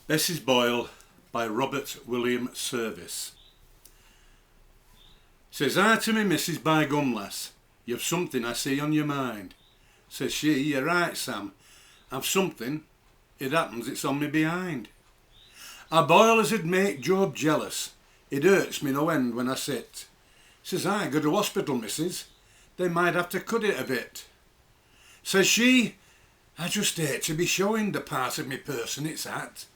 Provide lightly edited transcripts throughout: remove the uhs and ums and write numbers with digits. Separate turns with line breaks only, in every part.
Bessie's Boil by Robert William Service. Says I to me missus, by gum lass, you've something I see on your mind. Says she, you're right Sam, I've something, it happens it's on me behind. A boil as 'ud make Job jealous, it hurts me no end when I sit. Says I, go to hospital missus, they might have to cut it a bit. Says she, I just hate to be showing the part of me person it's at.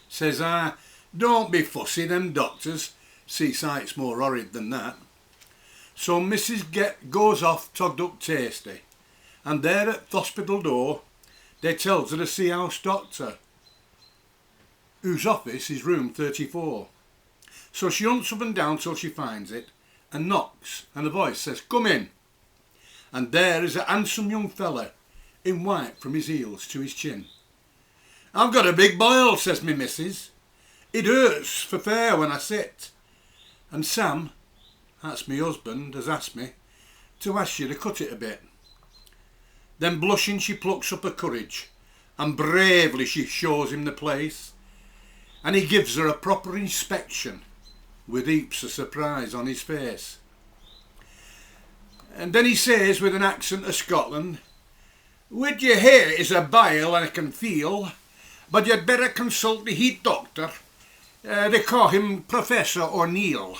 Says I, don't be fussy, them doctors see sights more horrid than that. So Mrs. goes off togged up tasty, and there at the hospital door they tells her to see house doctor, whose office is room 34. So she hunts up and down till she finds it, and knocks, and a voice says, come in. And there is a handsome young fella in white from his heels to his chin. I've got a big boil, says me missus. It hurts for fair when I sit. And Sam, that's me husband, has asked me to ask you to cut it a bit. Then blushing she plucks up her courage and bravely she shows him the place, and he gives her a proper inspection with heaps of surprise on his face. And then he says with an accent of Scotland, with your hair is a bile I can feel, but you'd better consult the heat doctor. They call him Professor O'Neill.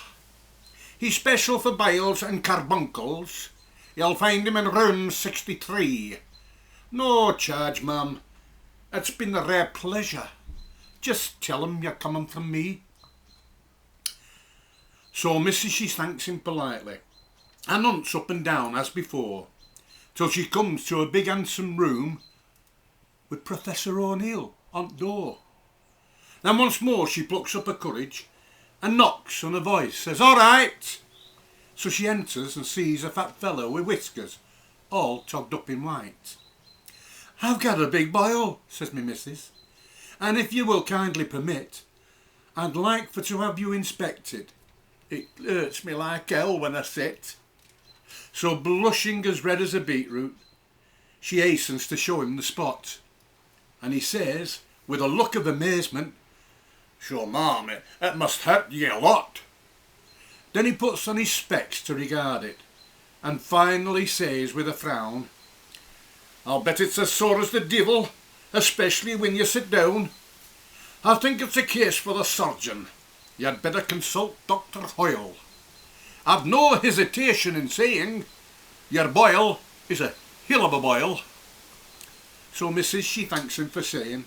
He's special for biles and carbuncles. You'll find him in room 63. No charge, ma'am. It's been a rare pleasure. Just tell him you're coming from me. So Mrs. she thanks him politely and hunts up and down as before, till she comes to a big handsome room with Professor O'Neill on the door. Then once more she plucks up her courage and knocks, and a voice says, all right. So she enters and sees a fat fellow with whiskers, all togged up in white. I've got a big boil, says me missus, and if you will kindly permit, I'd like for to have you inspected. It hurts me like hell when I sit. So blushing as red as a beetroot, she hastens to show him the spot. And he says, with a look of amazement, sure ma'am, it must hurt ye a lot. Then he puts on his specs to regard it, and finally says with a frown, I'll bet it's as sore as the devil, especially when you sit down. I think it's a case for the surgeon. You'd better consult Dr. Hoyle. I've no hesitation in saying your boil is a hill of a boil. So Mrs. she thanks him for saying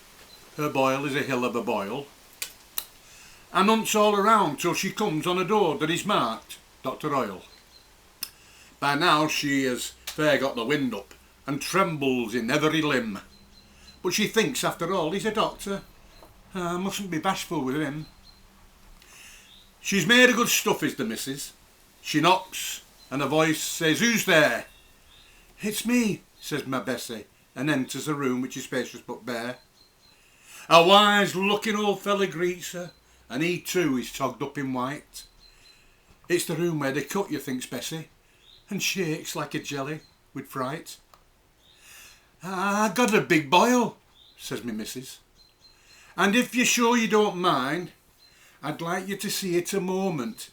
her boil is a hill of a boil, and hunts all around till she comes on a door that is marked Dr. Hoyle. By now she has fair got the wind up and trembles in every limb, but she thinks after all he's a doctor, I mustn't be bashful with him. She's made of good stuff is the missus. She knocks and a voice says, who's there? It's me, says my Bessie, and enters a room which is spacious but bare. A wise looking old fella greets her, and he too is togged up in white. It's the room where they cut you, thinks Bessie, and shakes like a jelly with fright. I got a big boil, says me missus, and if you're sure you don't mind, I'd like you to see it a moment.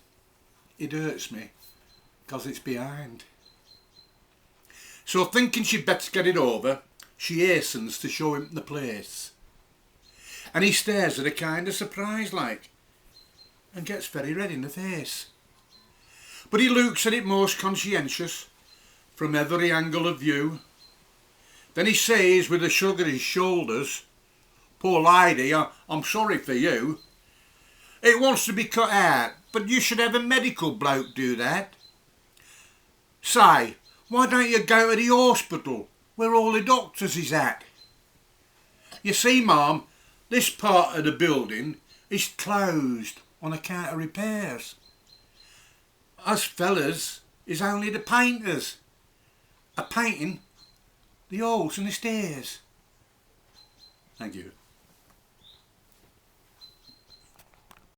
It hurts me, 'cause it's behind. So thinking she'd better get it over, she hastens to show him the place. And he stares at her kind of surprised like, and gets very red in the face. But he looks at it most conscientious, from every angle of view. Then he says with a shrug of his shoulders, poor lady, I'm sorry for you. It wants to be cut out, but you should have a medical bloke do that. Say, why don't you go to the hospital where all the doctors is at? You see, ma'am, this part of the building is closed on account of repairs. Us fellas is only the painters, a painting the halls and the stairs. Thank you.